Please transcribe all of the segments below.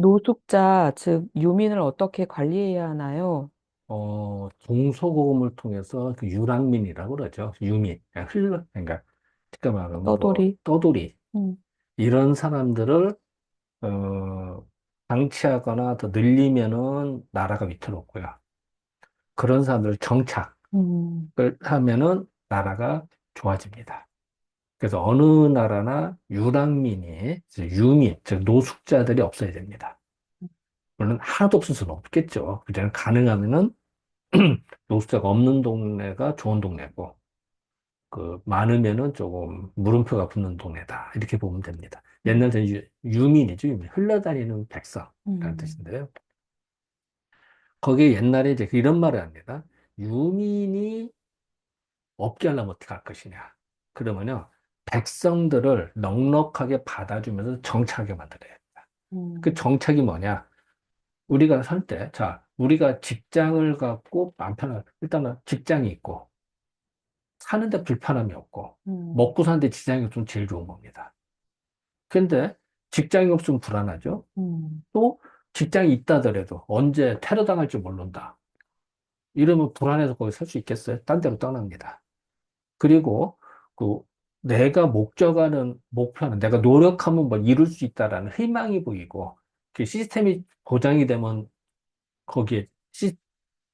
노숙자, 즉 유민을 어떻게 관리해야 하나요? 동서고금을 통해서 그 유랑민이라고 그러죠. 유민. 그냥 그러니까, 쉽게 말하면 뭐, 떠돌이. 떠돌이. 음, 이런 사람들을, 방치하거나 더 늘리면은 나라가 위태롭고요. 그런 사람들을 정착을 음, 하면은 나라가 좋아집니다. 그래서 어느 나라나 유랑민이, 즉 유민, 즉 노숙자들이 없어야 됩니다. 물론 하나도 없을 수는 없겠죠. 그냥 가능하면은 노숙자가 없는 동네가 좋은 동네고, 많으면은 조금 물음표가 붙는 동네다. 이렇게 보면 됩니다. 음, 옛날에 유민이죠. 유민. 흘러다니는 백성이라는 음, 뜻인데요. 거기에 옛날에 이제 이런 말을 합니다. 유민이 없게 하려면 어떻게 할 것이냐. 그러면요, 백성들을 넉넉하게 받아주면서 정착하게 만들어야 합니다. 그 음, 정착이 뭐냐? 우리가 살 때, 자, 우리가 직장을 갖고 안 편한, 일단은 직장이 있고, 사는데 불편함이 없고, 음, 먹고 사는데 지장이 없으면 제일 좋은 겁니다. 근데 직장이 없으면 불안하죠? 음, 또 직장이 있다 하더라도 언제 테러 당할지 모른다. 이러면 불안해서 거기 살 수 있겠어요? 딴 데로 떠납니다. 그리고 그 내가 목적하는 목표는 내가 노력하면 뭘 이룰 수 있다라는 희망이 보이고 그 시스템이 보장이 되면 거기에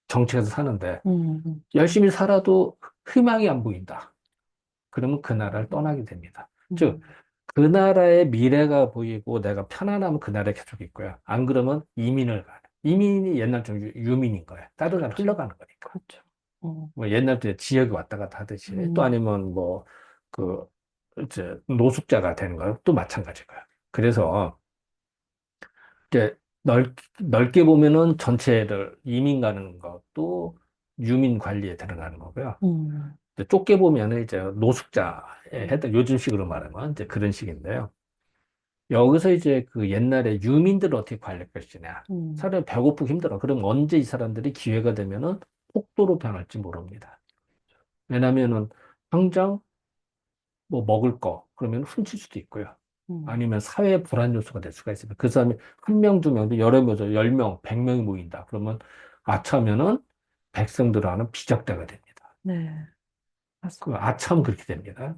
정책에서 사는데 음, 열심히 살아도 희망이 안 보인다. 그러면 그 나라를 떠나게 됩니다. 즉, 음, 그 나라의 미래가 보이고 내가 편안하면 그 나라에 계속 있고요. 안 그러면 이민을 가요. 이민이 옛날처럼 유민인 거예요. 다른 나라 그렇죠. 흘러가는 거니까. 그렇죠. 어, 뭐 옛날부터 지역이 왔다 갔다 하듯이 또 음, 아니면 뭐 그 이제 노숙자가 되는 거요. 또 마찬가지고요. 그래서 이제 넓게 보면은 전체를 이민 가는 것도 유민 관리에 들어가는 거고요. 음, 근데 좁게 보면은 이제 노숙자에 해당 요즘식으로 말하면 이제 그런 식인데요. 여기서 이제 그 옛날에 유민들을 어떻게 관리할 것이냐. 음, 사람이 배고프고 힘들어. 그럼 언제 이 사람들이 기회가 되면은 폭도로 변할지 모릅니다. 왜냐면은 당장 뭐 먹을 거 그러면 훔칠 수도 있고요. 음, 아니면 사회 불안 요소가 될 수가 있습니다. 그 사람이 한 명, 두 명도 여러 명, 10명, 100명이 모인다. 그러면 아차하면은 백성들하는 비적대가 됩니다. 네, 그 맞습니다. 아차하면 그렇게 됩니다.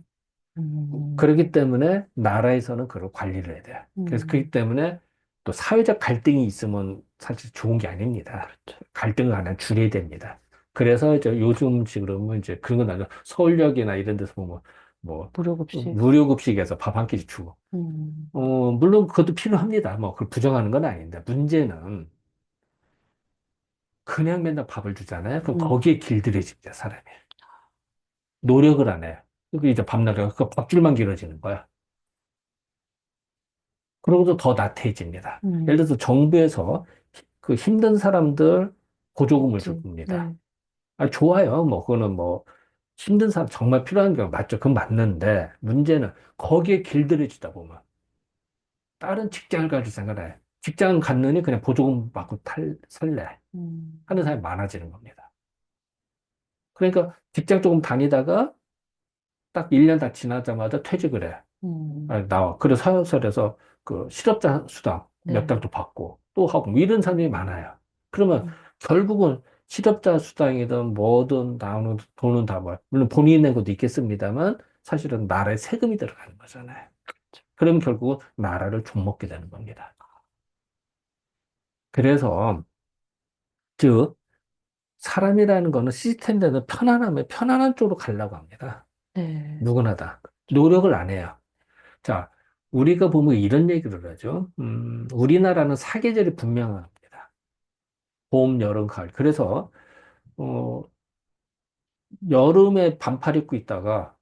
음, 그렇기 때문에 나라에서는 그걸 관리를 해야 돼요. 그래서 그렇기 음, 때문에 또 사회적 갈등이 있으면 사실 좋은 게 아닙니다. 그렇죠. 갈등을 하나 줄여야 됩니다. 그래서 이제 요즘식으로 면 이제 그런 건 아니죠. 서울역이나 이런 데서 보면 뭐 무료급식. 무료급식에서 밥 한 끼씩 주고. 음, 물론 그것도 필요합니다. 뭐 그걸 부정하는 건 아닌데 문제는 그냥 맨날 밥을 주잖아요. 그럼 음, 거기에 길들여집니다, 사람이. 노력을 안 해요. 그 이제 밤낮에 그 밥줄만 길어지는 거야. 그러고도 더 나태해집니다. 예를 음, 들어서 정부에서 그 힘든 사람들 보조금을 지, 줍니다. 네, 아, 좋아요. 뭐, 그거는 뭐, 힘든 사람 정말 필요한 게 맞죠. 그건 맞는데, 문제는 거기에 길들여지다 보면, 다른 직장을 가질 생각을 해. 직장 갔느니 그냥 보조금 받고 살래. 음, 하는 사람이 많아지는 겁니다. 그러니까 직장 조금 다니다가 딱 1년 다 지나자마자 퇴직을 해. 음, 아, 나와. 그래서 사회에서 그 실업자 수당 몇 네, 달 또 받고 또 하고 뭐 이런 사람이 많아요. 그러면 음, 결국은 실업자 수당이든 뭐든 나오는 돈은 다 뭐, 물론 본인이 낸 것도 있겠습니다만 사실은 나라에 세금이 들어가는 거잖아요. 그러면 결국은 나라를 좀먹게 되는 겁니다. 그래서 즉 사람이라는 거는 시스템 되는 편안함에 편안한 쪽으로 가려고 합니다. 네, 누구나 다. 노력을 안 해요. 자, 우리가 보면 이런 얘기를 하죠. 우리나라는 사계절이 분명합니다. 봄, 여름, 가을. 그래서, 어, 여름에 반팔 입고 있다가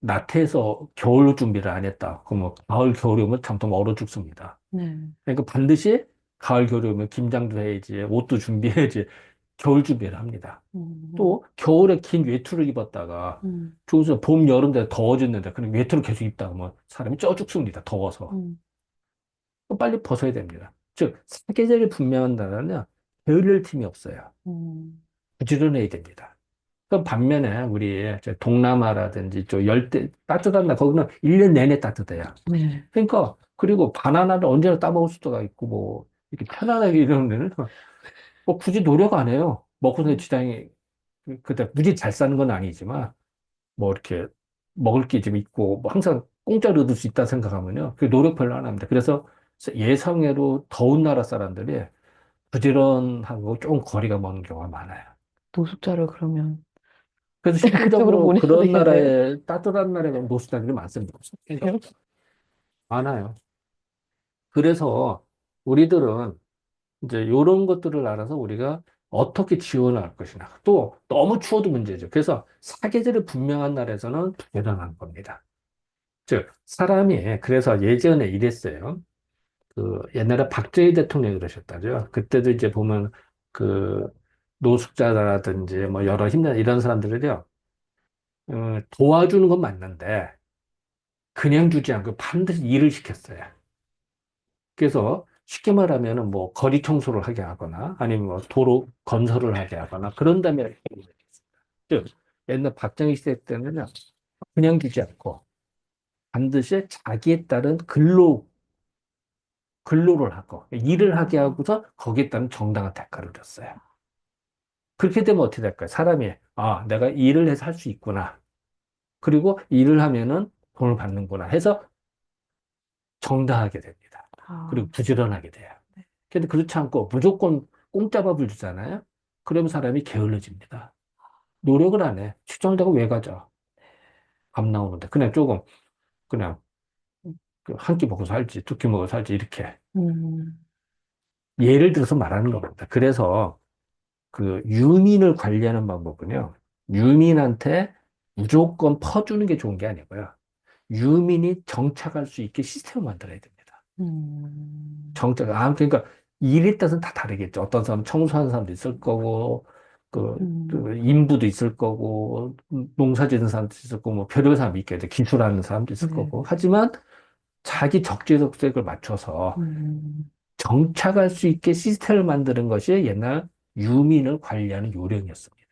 나태해서 겨울 준비를 안 했다. 그러면 가을, 겨울이 오면 잠깐 얼어 죽습니다. 네, 그러니까 반드시 가을, 겨울이 오면 김장도 해야지, 옷도 준비해야지, 겨울 준비를 합니다. 음, 또 겨울에 긴 외투를 입었다가 음, 좋으서 봄, 여름 돼 더워졌는데 그럼 외투를 계속 입다 보면 사람이 쪄 죽습니다. 더워서. 음, 빨리 벗어야 됩니다. 즉, 사계절이 분명한 나라는 게을릴 틈이 없어요. 음, 부지런해야 됩니다. 그 반면에 우리 저 동남아라든지 저 열대 따뜻한 나 거기는 1년 내내 따뜻해요. 네, 그러니까 그리고 바나나를 언제나 따먹을 수가 있고 뭐 이렇게 편안하게 이러는 데는 뭐 굳이 노력 안 해요. 먹고 사는 음, 지장이 그때 무지 잘 사는 건 아니지만 뭐 이렇게 먹을 게 좀 있고 뭐 항상 공짜로 얻을 수 있다 생각하면요. 그 노력 별로 안 합니다. 그래서 예상외로 더운 나라 사람들이 부지런하고 조금 거리가 먼 경우가 많아요. 노숙자를 그러면 그래서 그쪽으로 실질적으로 보내야 그런 되겠네요. 나라에 따뜻한 나라에 가면 노숙자들이 많습니다. 많아요. 그래서 우리들은 이제 이런 것들을 알아서 우리가 어떻게 지원을 할 것이냐. 또 너무 추워도 문제죠. 그래서 사계절이 분명한 나라에서는 부지런한 겁니다. 즉, 사람이 그래서 예전에 이랬어요. 그 옛날에 박정희 대통령이 그러셨다죠. 그때도 이제 보면 그 노숙자라든지 뭐 여러 힘든 이런 사람들을요, 도와주는 건 맞는데 그냥 주지 않고 반드시 일을 시켰어요. 그래서 쉽게 말하면은 뭐 거리 청소를 하게 하거나 아니면 뭐 도로 건설을 하게 하거나 그런 다음에 즉 옛날 박정희 시대 때는 그냥 주지 않고 반드시 자기에 따른 근로를 하고 일을 하게 아, 하고서 거기에 따른 정당한 대가를 줬어요. 그렇게 되면 어떻게 될까요? 사람이 아 내가 일을 해서 할 수 있구나. 그리고 일을 하면은 돈을 받는구나 해서 정당하게 됩니다. 아, 그리고 부지런하게 돼요. 근데 그렇지 않고 무조건 공짜 밥을 주잖아요. 그러면 사람이 게을러집니다. 노력을 안 해. 출장다가 왜 가죠? 밥 나오는데. 그냥 조금, 그냥 한 끼 먹고 살지, 두 끼 먹고 살지, 이렇게. 음, 예를 들어서 말하는 겁니다. 그래서 그 유민을 관리하는 방법은요. 유민한테 무조건 퍼주는 게 좋은 게 아니고요. 유민이 정착할 수 있게 시스템을 만들어야 됩니다. 정착, 그러니까 일에 따라서는 다 다르겠죠. 어떤 사람은 청소하는 사람도 있을 거고, 그 음, 인부도 있을 거고, 농사 짓는 사람도 있을 거고, 뭐 별의별 사람이 있겠죠. 기술하는 사람도 있을 네, 거고. 하지만 자기 적재적소에 맞춰서 음, 정착할 수 있게 시스템을 만드는 것이 옛날 유민을 관리하는 요령이었습니다.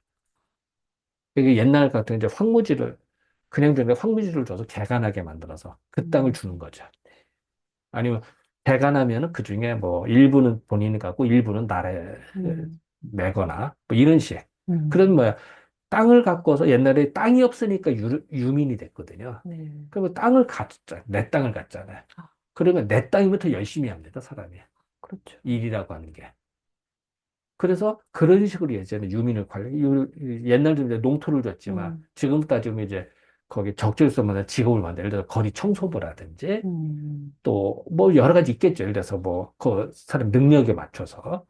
그게 옛날 같은 이제 황무지를, 그냥 되는 황무지를 줘서 개간하게 만들어서 그 땅을 음, 주는 거죠. 아니면 대관하면은 그 중에 뭐 일부는 본인이 갖고 일부는 나라에 음, 내거나 뭐 이런 식. 그런 음, 뭐야 땅을 갖고서 옛날에 땅이 없으니까 유민이 됐거든요. 네, 그러면 땅을 갖자 내 땅을 갖잖아요. 아, 그러면 내 땅이부터 열심히 합니다 사람이 그렇죠. 일이라고 하는 게. 그래서 그런 식으로 예전에 유민을 옛날에 이제 농토를 줬지만 음, 지금 따지면 이제 거기 적절성마다 직업을 만들어 예를 들어 거리 청소부라든지 음, 또 뭐 여러 가지 있겠죠. 예를 들어서 뭐 그 사람 능력에 맞춰서.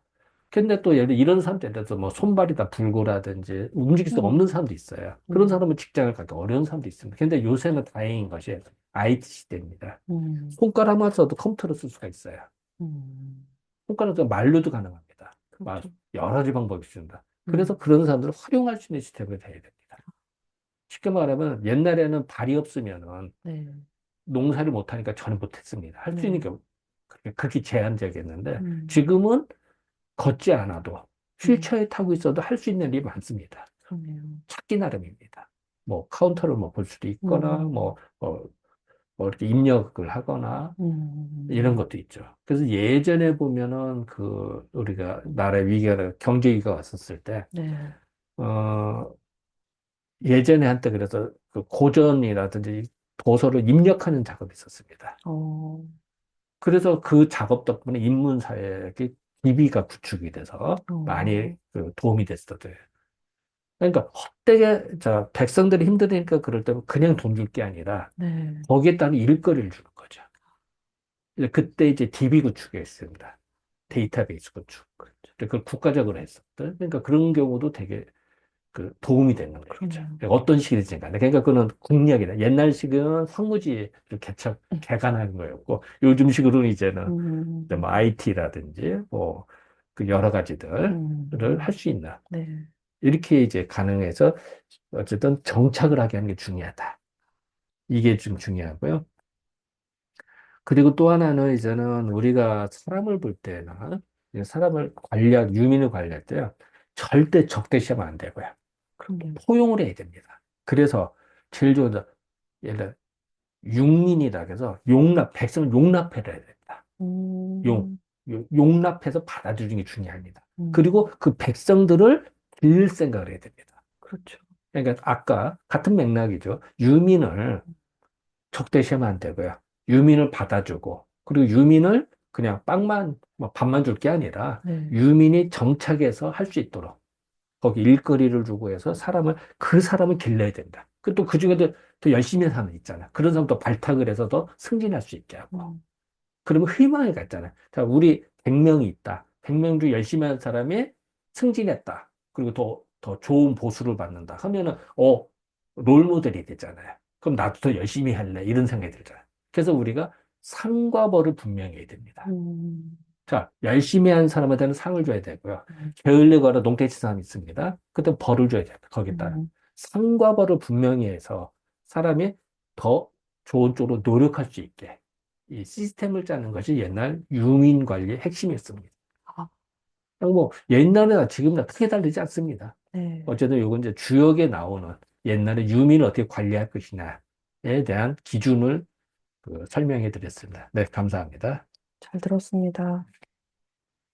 근데 또 예를 들어 이런 사람들 예를 들어서 뭐 손발이 다 불고라든지 움직일 수가 없는 음, 사람도 있어요. 그런 음, 사람은 직장을 갖기 어려운 사람도 있습니다. 근데 요새는 다행인 것이 IT 시대입니다. 음, 손가락만 써도 컴퓨터를 쓸 수가 있어요. 음, 손가락도 말로도 가능합니다. 그렇죠. 여러 가지 방법이 있습니다. 그래서 음, 그런 사람들을 활용할 수 있는 시스템이 돼야 됩니다. 쉽게 말하면 옛날에는 발이 없으면은 네, 농사를 못하니까 저는 못했습니다. 할 수 있는 네, 게 그렇게 제한적이었는데 음, 지금은 걷지 않아도 네, 휠체어에 타고 있어도 할 수 있는 일이 많습니다. 그러네요. 찾기 나름입니다. 뭐 카운터를 뭐 볼 수도 있거나 음, 뭐 이렇게 입력을 하거나 이런 음, 것도 있죠. 그래서 예전에 보면은 그 우리가 나라의 위기가 경제 위기가 왔었을 때 네, 어, 예전에 한때 그래서 그 고전이라든지 도서를 입력하는 작업이 있었습니다. 어, 그래서 그 작업 덕분에 인문사회의 기비가 구축이 돼서 많이 어, 그 도움이 됐었대요. 그러니까 헛되게 백성들이 힘드니까 그럴 때 그냥 돈 줄 게 아니라 네, 거기에 따른 일거리를 주는 거죠. 이제 그때 이제 DB 구축이 있습니다. 데이터베이스 구축. 그렇죠. 그걸 국가적으로 했었던. 그러니까 그런 경우도 되게 그 도움이 되는 얘기죠. 그러네요. 그러니까 어떤 식이든지 간에. 그러니까 그거는 국력이다. 옛날식은 황무지를 개간하는 거였고 요즘식으로는 이제는 이제 뭐 음, IT라든지 뭐 그 여러 가지들을 할 음, 수 있는 네, 이렇게 이제 가능해서 어쨌든 정착을 하게 하는 게 중요하다. 이게 좀 중요하고요. 그리고 또 하나는 이제는 우리가 사람을 볼 때나 사람을 유민을 관리할 때요. 절대 적대시하면 안 되고요. 그러네요. 포용을 해야 됩니다. 그래서 제일 좋은 예를 들어 융민이라 해서 백성을 용납해야 됩니다. 용. 음, 용납해서 받아들이는 게 중요합니다. 음, 그리고 그 백성들을 기를 생각을 해야 됩니다. 그렇죠. 그러니까 아까 같은 맥락이죠. 유민을 적대시하면 안 되고요. 유민을 받아주고, 그리고 유민을 그냥 빵만, 뭐 밥만 줄 게 아니라 네. 유민이 정착해서 할 수 있도록 거기 일거리를 주고 해서 그 사람을 길러야 된다. 또 그 중에도 더 열심히 하는 사람 있잖아. 그런 사람도 발탁을 해서 더 승진할 수 있게 하고. 음, 그러면 희망이 갔잖아요. 자, 우리 100명이 있다. 100명 중 열심히 한 사람이 승진했다. 그리고 더 좋은 보수를 받는다. 하면은, 롤 모델이 되잖아요. 그럼 나도 더 열심히 할래. 이런 생각이 들잖아요. 그래서 우리가 상과 벌을 분명히 해야 됩니다. 음, 자, 열심히 한 사람한테는 상을 줘야 되고요. 음, 게을리거나 농태치 사람이 있습니다. 그때 벌을 줘야 됩니다. 거기에 따라. 음. 상과 벌을 분명히 해서 사람이 더 좋은 쪽으로 노력할 수 있게 이 시스템을 짜는 것이 옛날 유민 관리의 핵심이었습니다. 아, 뭐 옛날이나 지금이나 크게 다르지 않습니다. 네. 어쨌든 요건 이제 주역에 나오는 옛날에 유민을 어떻게 관리할 것이냐에 대한 기준을 설명해 드렸습니다. 네, 감사합니다. 잘 들었습니다.